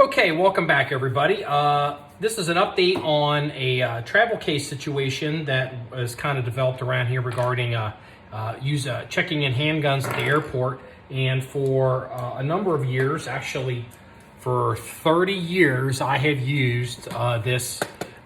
Okay, welcome back everybody. This is an update on a travel case situation that was kind of developed around here regarding checking in handguns at the airport. And for a number of years, actually for 30 years, I have used this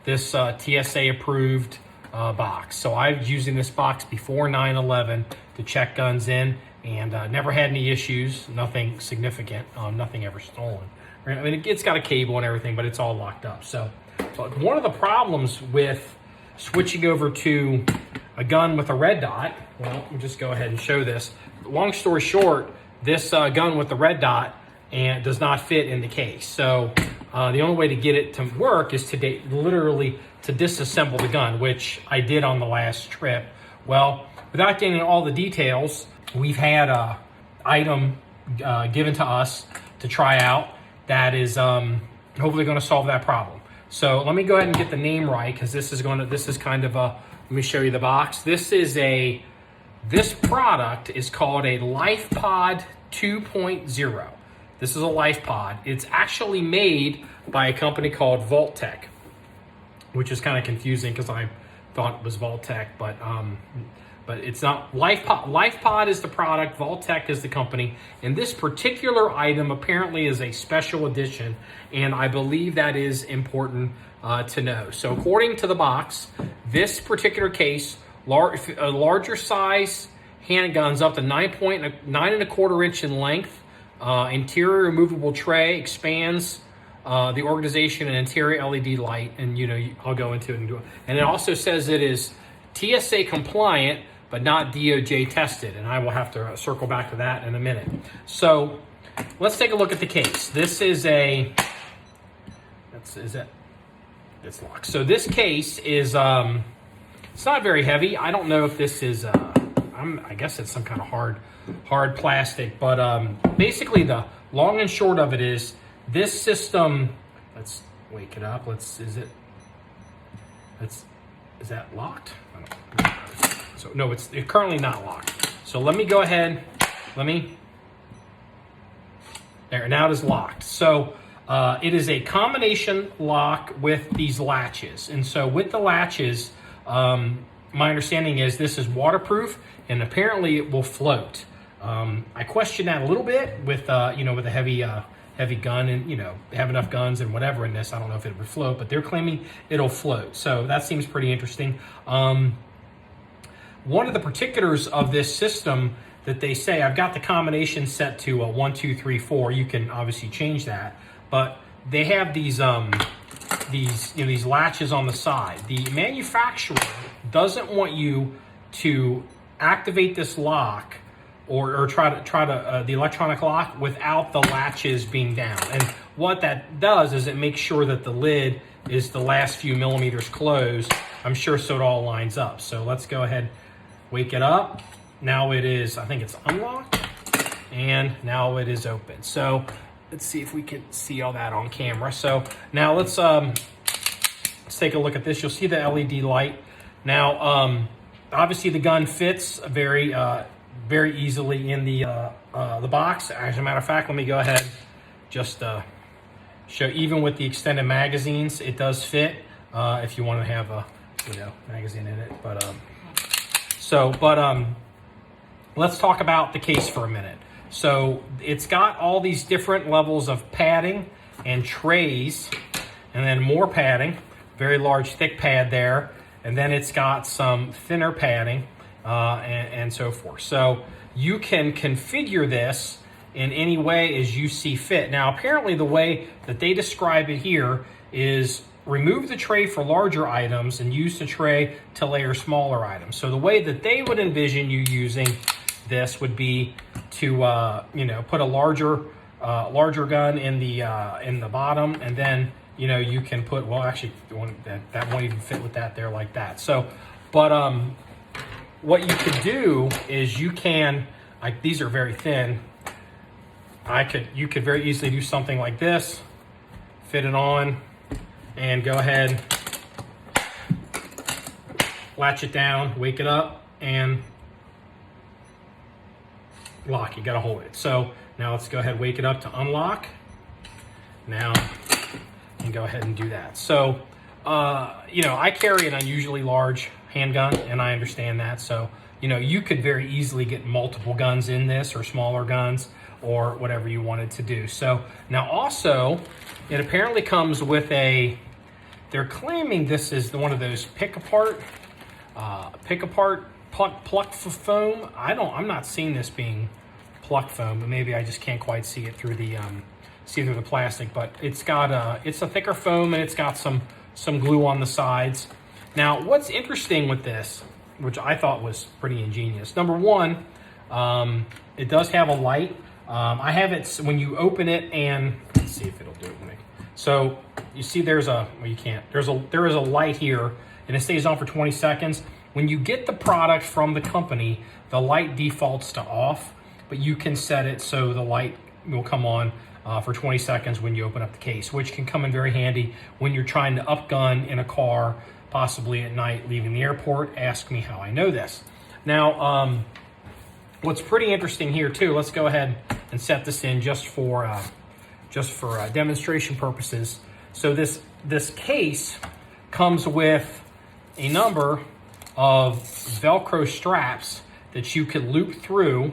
TSA approved box. So I was using this box before 9/11 to check guns in, and never had any issues, nothing significant, nothing ever stolen. I mean, it's got a cable and everything, but it's all locked up. So, but one of the problems with switching over to a gun with a red dot, well, we'll just go ahead and show this. Long story short, this gun with the red dot does not fit in the case. So the only way to get it to work is to literally to disassemble the gun, which I did on the last trip. Well, without getting into all the details, we've had an item given to us to try out that is hopefully going to solve that problem. So let me go ahead and get the name right, because this is kind of a, let me show you the box. This product is called a LifePod 2.0. This is a LifePod. It's actually made by a company called Vault-Tec, which is kind of confusing because I thought it was Vault-Tec, but it's not. LifePod is the product, Vault-Tec is the company, and this particular item apparently is a special edition, and I believe that is important to know. So according to the box, this particular case, larger size handguns up to 9.25 inch in length, interior removable tray, expands the organization and interior LED light, and I'll go into it and it also says it is TSA compliant, but not DOJ tested, and I will have to circle back to that in a minute. So let's take a look at the case. This is it's locked. So this case is it's not very heavy. I don't know if this is I guess it's some kind of hard plastic, but basically the long and short of it is this system. Let's wake it up. Is that locked? I don't know. So no, it's currently not locked. So let me go ahead. There, now it is locked. So it is a combination lock with these latches. And so with the latches, my understanding is this is waterproof and apparently it will float. I question that a little bit with with a heavy gun, and have enough guns and whatever in this. I don't know if it would float, but they're claiming it'll float. So that seems pretty interesting. One of the particulars of this system that they say, I've got the combination set to 1, 2, 3, 4. You can obviously change that, but they have these latches on the side. The manufacturer doesn't want you to activate this lock or try to the electronic lock without the latches being down. And what that does is it makes sure that the lid is the last few millimeters closed, I'm sure, so it all lines up. So let's go ahead, wake it up. Now it is, I think it's unlocked, and now it is open. So let's see if we can see all that on camera. So now let's take a look at this. You'll see the LED light. Now, obviously the gun fits very easily in the box. As a matter of fact, let me go ahead, just show, even with the extended magazines, it does fit if you want to have a magazine in it. But let's talk about the case for a minute. So it's got all these different levels of padding and trays, and then more padding, very large thick pad there, and then it's got some thinner padding and so forth. So you can configure this in any way as you see fit. Now apparently the way that they describe it here is remove the tray for larger items and use the tray to layer smaller items. So the way that they would envision you using this would be to put a larger gun in the bottom, and then you can put, well, actually that won't even fit with that there like that. So but what you could do is you can, like, these are very thin. You could very easily do something like this, fit it on, and go ahead, latch it down, wake it up, and lock. You gotta hold it. So now let's go ahead, wake it up to unlock. Now, and go ahead and do that. So, you know, I carry an unusually large handgun, and I understand that. So, you know, you could very easily get multiple guns in this, or smaller guns, or whatever you wanted to do. So now also, it apparently comes with a, they're claiming this is one of those pick apart, pluck foam. I'm not seeing this being pluck foam, but maybe I just can't quite see it through the, the plastic. But it's got it's a thicker foam, and it's got some glue on the sides. Now, what's interesting with this, which I thought was pretty ingenious. Number one, it does have a light. I have it when you open it, and let's see if it'll do it. So you see, there's a, well, you can't. There is a light here, and it stays on for 20 seconds. When you get the product from the company, the light defaults to off, but you can set it so the light will come on for 20 seconds when you open up the case, which can come in very handy when you're trying to upgun in a car, possibly at night leaving the airport. Ask me how I know this. Now, what's pretty interesting here too, let's go ahead and set this in just for demonstration purposes. So this case comes with a number of Velcro straps that you could loop through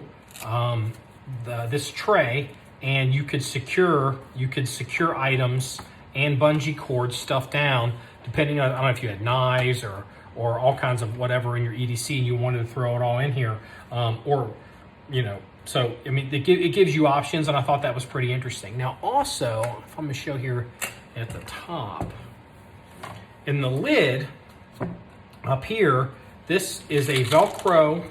this tray, and you could secure items and bungee cords stuffed down, depending on, I don't know if you had knives or all kinds of whatever in your EDC and you wanted to throw it all in here, or, you know, so, I mean, it gives you options, and I thought that was pretty interesting. Now, also, if I'm going to show here at the top, in the lid up here, this is a Velcro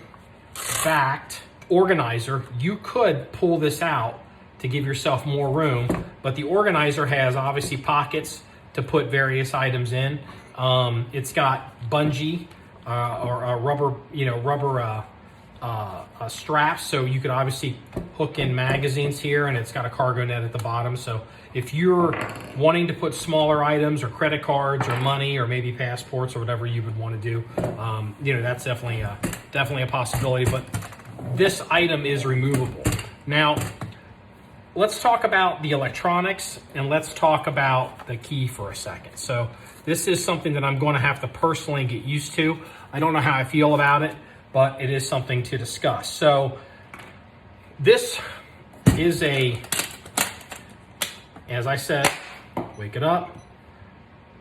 backed organizer. You could pull this out to give yourself more room, but the organizer has obviously pockets to put various items in. It's got bungee or rubber straps, so you could obviously hook in magazines here, and it's got a cargo net at the bottom. So if you're wanting to put smaller items or credit cards or money or maybe passports or whatever you would want to do, you know, that's definitely a possibility. But this item is removable. Now, let's talk about the electronics, and let's talk about the key for a second. So this is something that I'm going to have to personally get used to. I don't know how I feel about it, but it is something to discuss. So this is as I said, wake it up,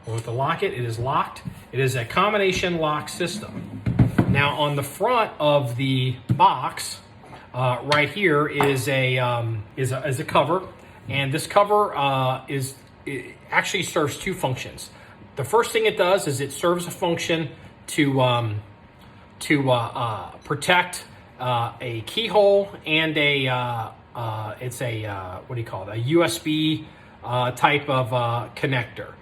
we'll have to lock it. It is locked. It is a combination lock system. Now, on the front of the box, right here is a cover, and this cover it actually serves two functions. The first thing it does is it serves a function to protect a keyhole and it's a what do you call it? A USB type of connector.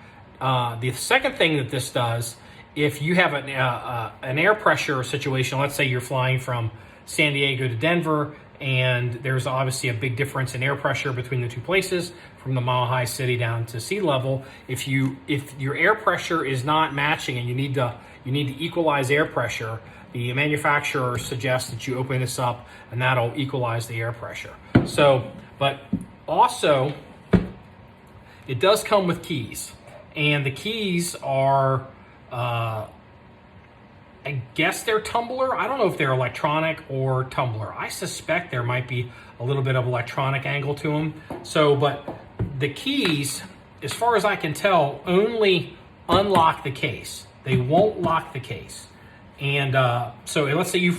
The second thing that this does, if you have an air pressure situation, let's say you're flying from San Diego to Denver, and there's obviously a big difference in air pressure between the two places, from the Mile High City down to sea level. If your air pressure is not matching and you need to equalize air pressure, the manufacturer suggests that you open this up, and that'll equalize the air pressure. So, but also, it does come with keys, and the keys are, I guess they're tumbler. I don't know if they're electronic or tumbler. I suspect there might be a little bit of electronic angle to them. So, but the keys, as far as I can tell, only unlock the case. They won't lock the case. And so let's say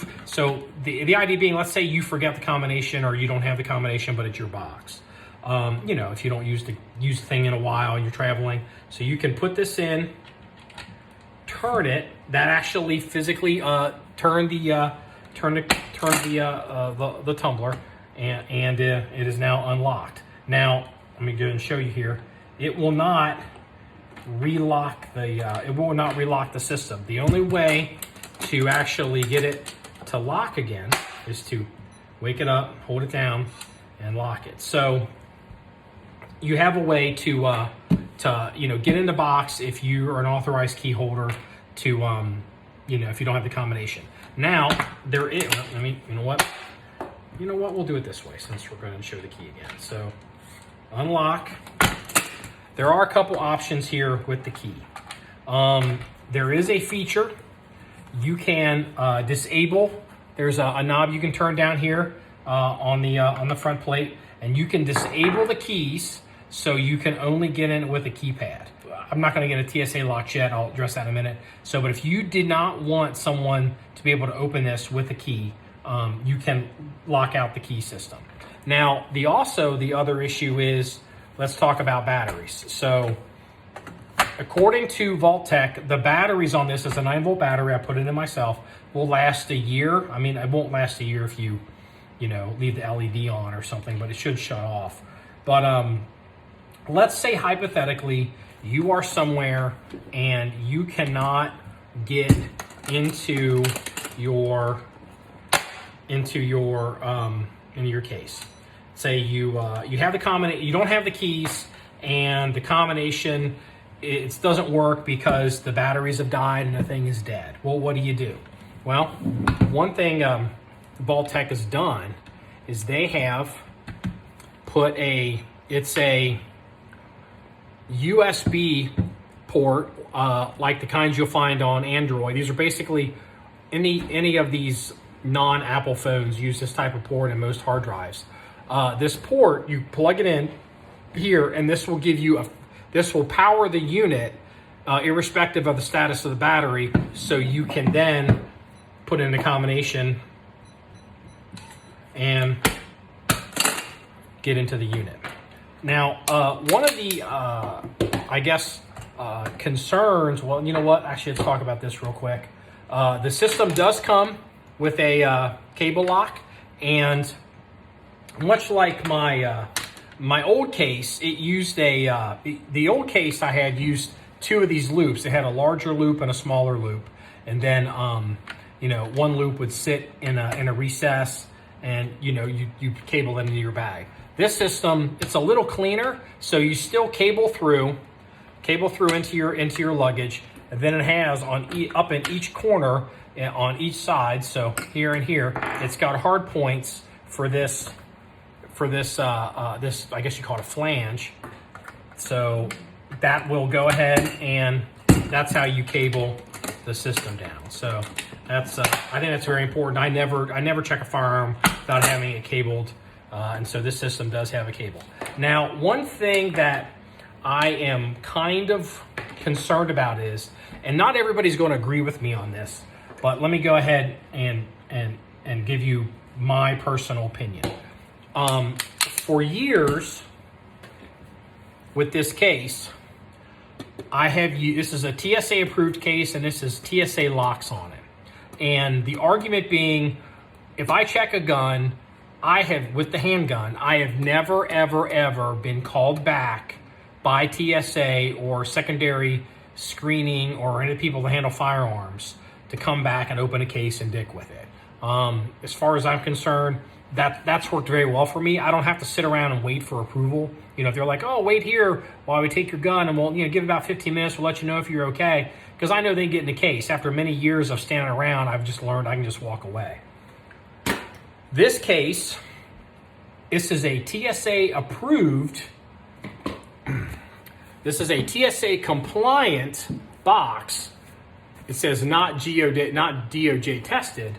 the idea being, let's say you forget the combination, or you don't have the combination, but it's your box. You know, if you don't use the thing in a while and you're traveling, so you can put this in, turn it. That actually physically turn the tumbler, and it is now unlocked. Now let me go and show you here. It will not relock the system. The only way to actually get it to lock again is to wake it up, hold it down, and lock it. So you have a way to get in the box if you are an authorized key holder to if you don't have the combination. Now there is. You know what? We'll do it this way since we're going to show the key again. So unlock, there are a couple options here with the key. There is a feature you can disable. There's a knob you can turn down here on the front plate, and you can disable the keys so you can only get in with a keypad. I'm not going to get a TSA lock yet. I'll address that in a minute. So, but if you did not want someone to be able to open this with a key, you can lock out the key system. Now, the other issue is, let's talk about batteries. So, according to Vault-Tec, the batteries on this is a 9-volt battery. I put it in myself. Will last a year. I mean, it won't last a year if you leave the LED on or something, but it should shut off. But let's say hypothetically you are somewhere and you cannot get into your case. Say you have the combination, you don't have the keys, and the combination it doesn't work because the batteries have died and the thing is dead. Well, what do you do? Well, one thing Vault-Tec has done is they have put it's a USB port like the kinds you'll find on Android. These are basically any of these non-Apple phones use this type of port in most hard drives. This port, you plug it in here, and this will give you this will power the unit irrespective of the status of the battery, so you can then put in a combination and get into the unit. Now, one of the, concerns, well, you know what? Actually, let's talk about this real quick. The system does come with a cable lock, and much like my old case, it used the old case I had used 2 of these loops. It had a larger loop and a smaller loop, and then one loop would sit in a recess, and you cable it into your bag. This system, it's a little cleaner, so you still cable through into your luggage, and then it has up in each corner on each side. So here and here, it's got hard points for this I guess you call it a flange. So that will go ahead, and that's how you cable the system down. So that's I think that's very important. I never check a firearm without having it cabled, and so this system does have a cable. Now, one thing that I am kind of concerned about is, and not everybody's going to agree with me on this, but let me go ahead and give you my personal opinion. For years with this case, this is a TSA approved case, and this is Tsa Locks on it. And the argument being, if I check a gun, with the handgun, I have never, ever, ever been called back by TSA or secondary screening or any people that handle firearms to come back and open a case and dick with it. As far as I'm concerned, that's worked very well for me. I don't have to sit around and wait for approval. If they're like, oh, wait here while we take your gun, and we'll give about 15 minutes, we'll let you know if you're okay. Because I know they get in the case. After many years of standing around, I've just learned I can just walk away. This case, this is a TSA approved, this is a TSA compliant box. It says not DOJ tested.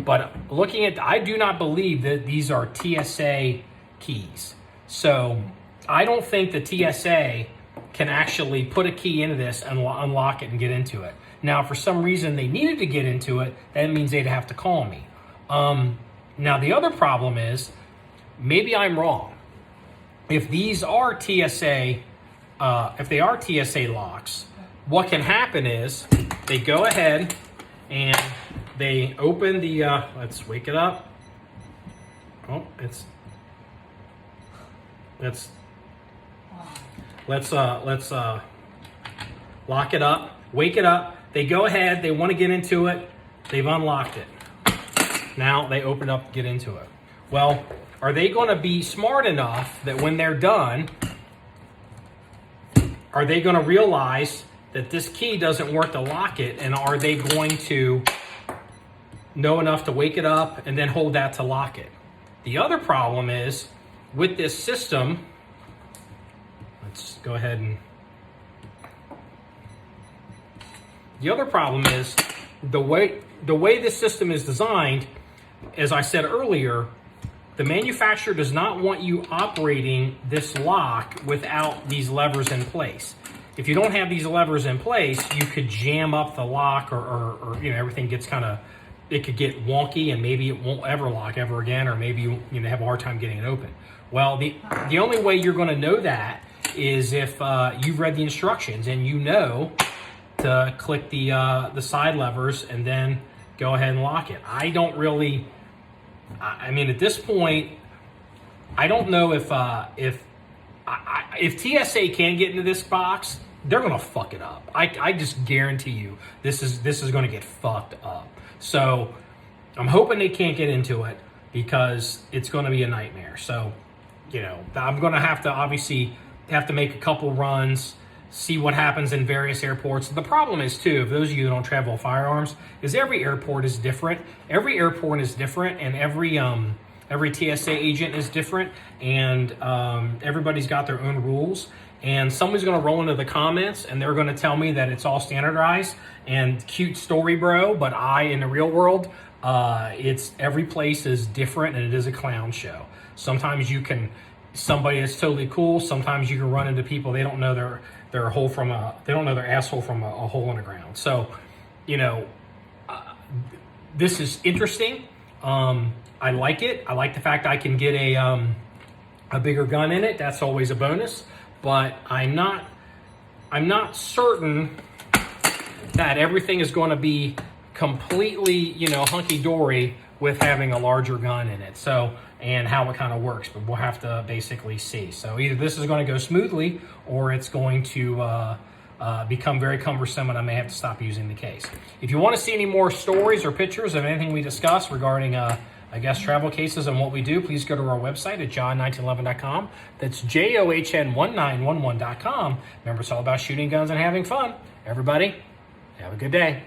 But looking at, I do not believe that these are TSA keys. So I don't think the TSA can actually put a key into this and unlock it and get into it. Now, if for some reason they needed to get into it, that means they'd have to call me. Now, the other problem is, maybe I'm wrong. If these are TSA, if they are TSA locks, what can happen is they go ahead and they open the, let's wake it up. Oh, let's lock it up, wake it up. They go ahead, they want to get into it. They've unlocked it. Now they open up to get into it. Well, are they going to be smart enough that when they're done, are they going to realize that this key doesn't work to lock it, and are they going to know enough to wake it up and then hold that to lock it? The other problem is, with this system, let's go ahead and... The other problem is the way this system is designed, as I said earlier, the manufacturer does not want you operating this lock without these levers in place. If you don't have these levers in place, you could jam up the lock, or everything gets it could get wonky, and maybe it won't ever lock ever again, or maybe you have a hard time getting it open. Well, the only way you're going to know that is if you've read the instructions and you know to click the side levers and then go ahead and lock it. I don't really. I mean, at this point, I don't know if TSA can get into this box, they're gonna fuck it up. I just guarantee you, this is gonna get fucked up. So I'm hoping they can't get into it, because it's gonna be a nightmare. So, I'm gonna have to obviously make a couple runs, see what happens in various airports. The problem is too, for those of you who don't travel with firearms, is every airport is different. Every airport is different, and every TSA agent is different, and everybody's got their own rules. And somebody's going to roll into the comments and they're going to tell me that it's all standardized and cute story, bro. But in the real world, every place is different, and it is a clown show. Sometimes somebody that's totally cool. Sometimes you can run into people, they don't know their asshole from a hole in the ground. So, this is interesting. I like it. I like the fact I can get a bigger gun in it. That's always a bonus. But I'm not certain that everything is going to be completely, hunky-dory with having a larger gun in it. So, and how it kind of works, but we'll have to basically see. So either this is going to go smoothly, or it's going to become very cumbersome, and I may have to stop using the case. If you want to see any more stories or pictures of anything we discuss regarding travel cases and what we do, please go to our website at john1911.com. That's JOHN1911.com. Remember, it's all about shooting guns and having fun. Everybody, have a good day.